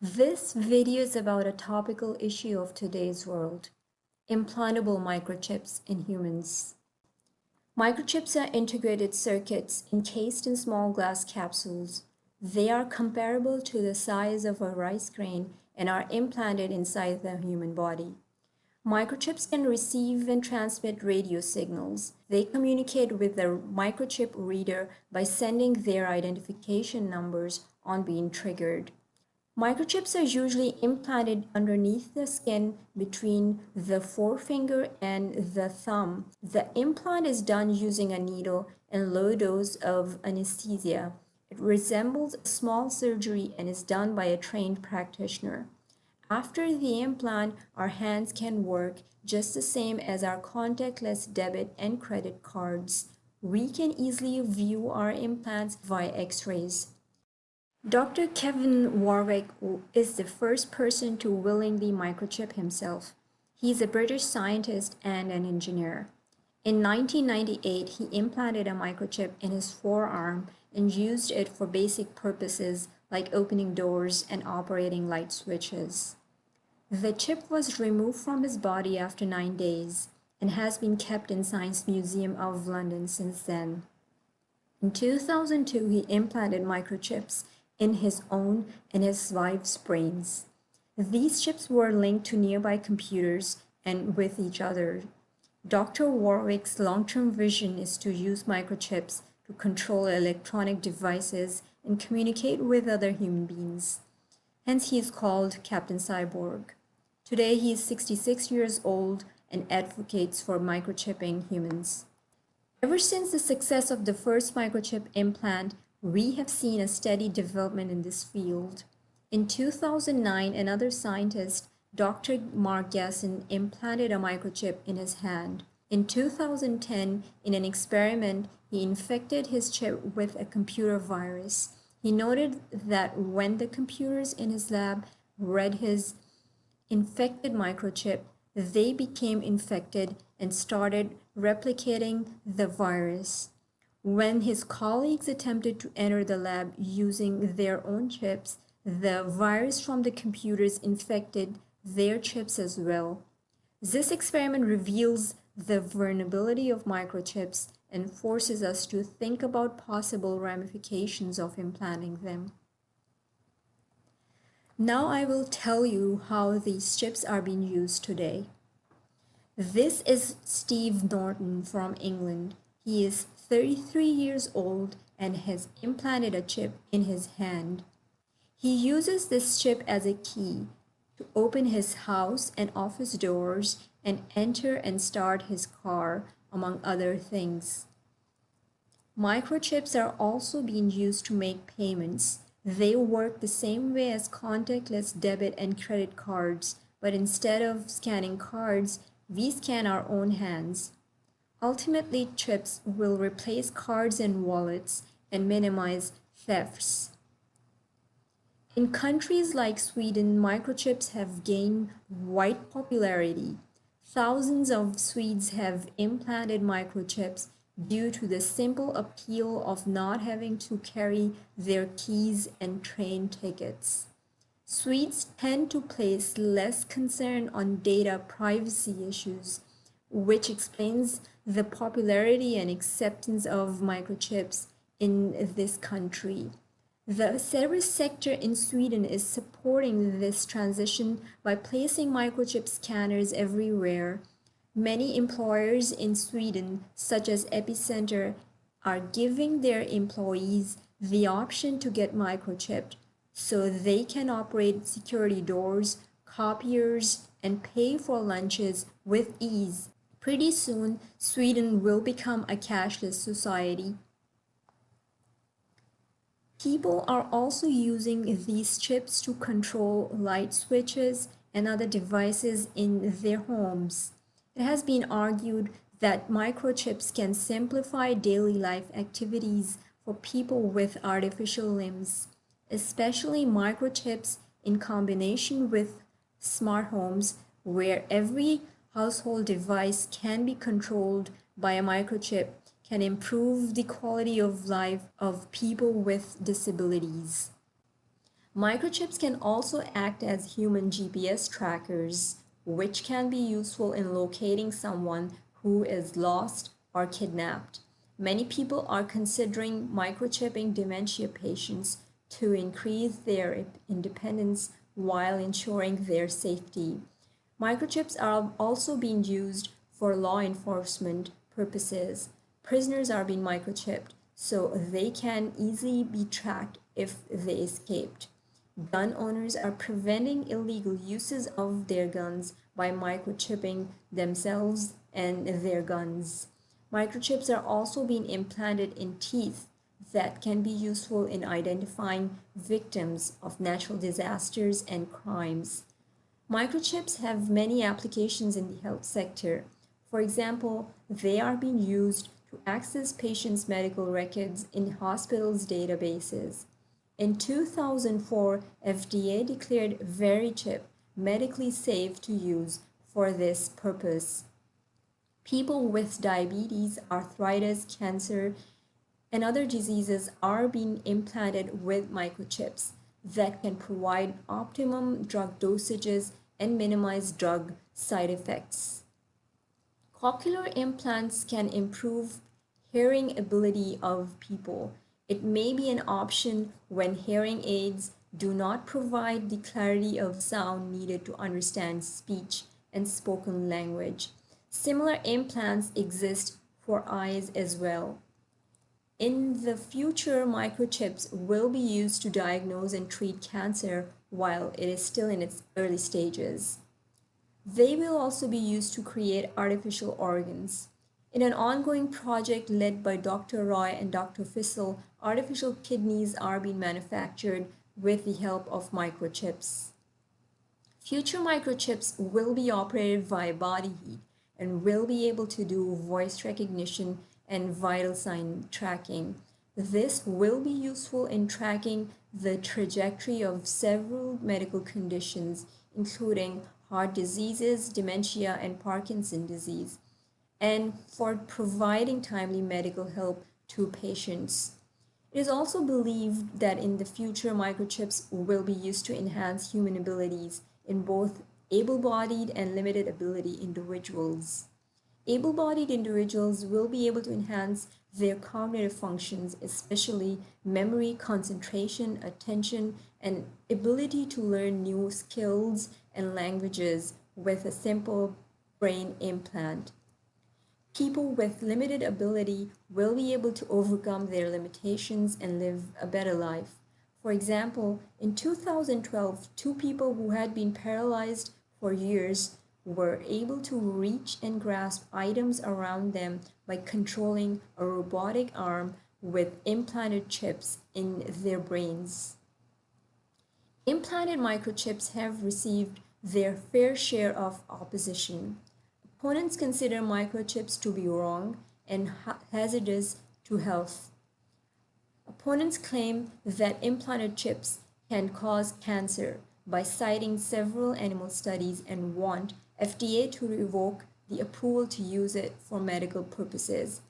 This video is about a topical issue of today's world, implantable microchips in humans. Microchips are integrated circuits encased in small glass capsules. They are comparable to the size of a rice grain and are implanted inside the human body. Microchips can receive and transmit radio signals. They communicate with the microchip reader by sending their identification numbers on being triggered. Microchips are usually implanted underneath the skin between the forefinger and the thumb. The implant is done using a needle and low dose of anesthesia. It resembles a small surgery and is done by a trained practitioner. After the implant, our hands can work just the same as our contactless debit and credit cards. We can easily view our implants via X-rays. Dr. Kevin Warwick is the first person to willingly microchip himself. He is a British scientist and an engineer. In 1998, he implanted a microchip in his forearm and used it for basic purposes like opening doors and operating light switches. The chip was removed from his body after 9 days and has been kept in Science Museum of London since then. In 2002, he implanted microchips in his own and his wife's brains. These chips were linked to nearby computers and with each other. Dr. Warwick's long-term vision is to use microchips to control electronic devices and communicate with other human beings. Hence, he is called Captain Cyborg. Today, he is 66 years old and advocates for microchipping humans. Ever since the success of the first microchip implant, we have seen a steady development in this field. In 2009, another scientist, Dr. Mark Gasson, implanted a microchip in his hand. In 2010, in an experiment, he infected his chip with a computer virus. He noted that when the computers in his lab read his infected microchip, they became infected and started replicating the virus. When his colleagues attempted to enter the lab using their own chips, the virus from the computers infected their chips as well. This experiment reveals the vulnerability of microchips and forces us to think about possible ramifications of implanting them. Now I will tell you how these chips are being used today. This is Steve Norton from England. He is 33 years old and has implanted a chip in his hand. He uses this chip as a key to open his house and office doors and enter and start his car, among other things. Microchips are also being used to make payments. They work the same way as contactless debit and credit cards, but instead of scanning cards, we scan our own hands. Ultimately, chips will replace cards and wallets and minimize thefts. In countries like Sweden, microchips have gained wide popularity. Thousands of Swedes have implanted microchips due to the simple appeal of not having to carry their keys and train tickets. Swedes tend to place less concern on data privacy issues, which explains the popularity and acceptance of microchips in this country. The service sector in Sweden is supporting this transition by placing microchip scanners everywhere. Many employers in Sweden, such as Epicenter, are giving their employees the option to get microchipped so they can operate security doors, copiers, and pay for lunches with ease. Pretty soon, Sweden will become a cashless society. People are also using these chips to control light switches and other devices in their homes. It has been argued that microchips can simplify daily life activities for people with artificial limbs, especially microchips in combination with smart homes, where every household device can be controlled by a microchip, can improve the quality of life of people with disabilities. Microchips can also act as human GPS trackers, which can be useful in locating someone who is lost or kidnapped. Many people are considering microchipping dementia patients to increase their independence while ensuring their safety. Microchips are also being used for law enforcement purposes. Prisoners are being microchipped so they can easily be tracked if they escaped. Gun owners are preventing illegal uses of their guns by microchipping themselves and their guns. Microchips are also being implanted in teeth that can be useful in identifying victims of natural disasters and crimes. Microchips have many applications in the health sector. For example, they are being used to access patients' medical records in hospitals' databases. In 2004, FDA declared VeriChip medically safe to use for this purpose. People with diabetes, arthritis, cancer, and other diseases are being implanted with microchips that can provide optimum drug dosages and minimize drug side effects. Cochlear implants can improve hearing ability of people. It may be an option when hearing aids do not provide the clarity of sound needed to understand speech and spoken language. Similar implants exist for eyes as well. In the future, microchips will be used to diagnose and treat cancer while it is still in its early stages. They will also be used to create artificial organs. In an ongoing project led by Dr. Roy and Dr. Fissel, artificial kidneys are being manufactured with the help of microchips. Future microchips will be operated via body heat and will be able to do voice recognition and vital sign tracking. This will be useful in tracking the trajectory of several medical conditions, including heart diseases, dementia, and Parkinson's disease, and for providing timely medical help to patients. It is also believed that in the future, microchips will be used to enhance human abilities in both able-bodied and limited ability individuals. Able-bodied individuals will be able to enhance their cognitive functions, especially memory, concentration, attention, and ability to learn new skills and languages with a simple brain implant. People with limited ability will be able to overcome their limitations and live a better life. For example, in 2012, two people who had been paralyzed for years were able to reach and grasp items around them by controlling a robotic arm with implanted chips in their brains. Implanted microchips have received their fair share of opposition. Opponents consider microchips to be wrong and hazardous to health. Opponents claim that implanted chips can cause cancer by citing several animal studies and want FDA to revoke the approval to use it for medical purposes.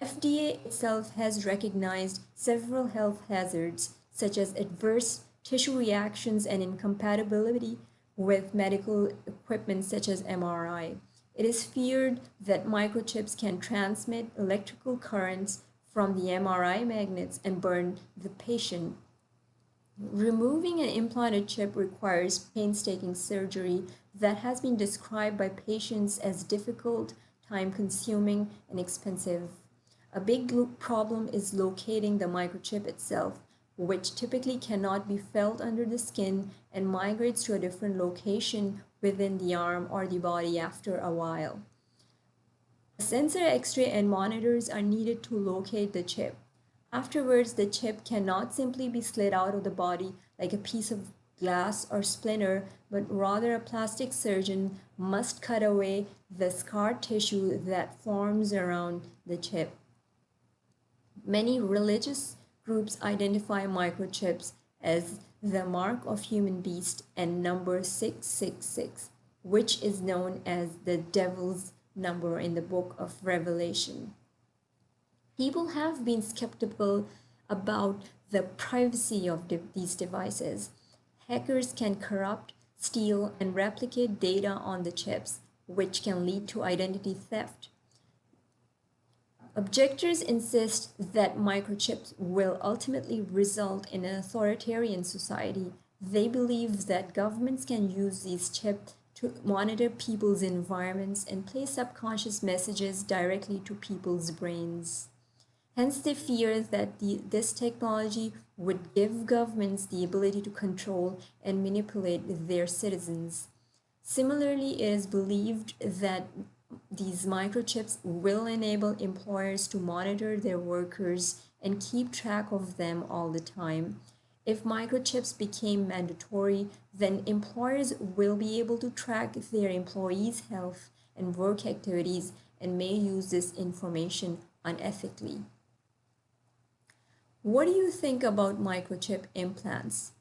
FDA itself has recognized several health hazards such as adverse tissue reactions and incompatibility with medical equipment such as MRI. It is feared that microchips can transmit electrical currents from the MRI magnets and burn the patient. Removing an implanted chip requires painstaking surgery that has been described by patients as difficult, time-consuming, and expensive. A big problem is locating the microchip itself, which typically cannot be felt under the skin and migrates to a different location within the arm or the body after a while. A sensor, X-ray, and monitors are needed to locate the chip. Afterwards, the chip cannot simply be slid out of the body like a piece of glass or splinter, but rather a plastic surgeon must cut away the scar tissue that forms around the chip. Many religious groups identify microchips as the mark of human beast and number 666, which is known as the devil's number in the book of Revelation. People have been skeptical about the privacy of these devices. hackers can corrupt, steal, and replicate data on the chips, which can lead to identity theft. Objectors insist that microchips will ultimately result in an authoritarian society. They believe that governments can use these chips to monitor people's environments and play subconscious messages directly to people's brains. Hence, they fear that this technology would give governments the ability to control and manipulate their citizens. Similarly, it is believed that these microchips will enable employers to monitor their workers and keep track of them all the time. If microchips became mandatory, then employers will be able to track their employees' health and work activities and may use this information unethically. What do you think about microchip implants?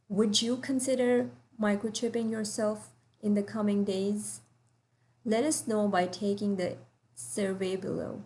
Would you consider microchipping yourself in the coming days? Let us know by taking the survey below.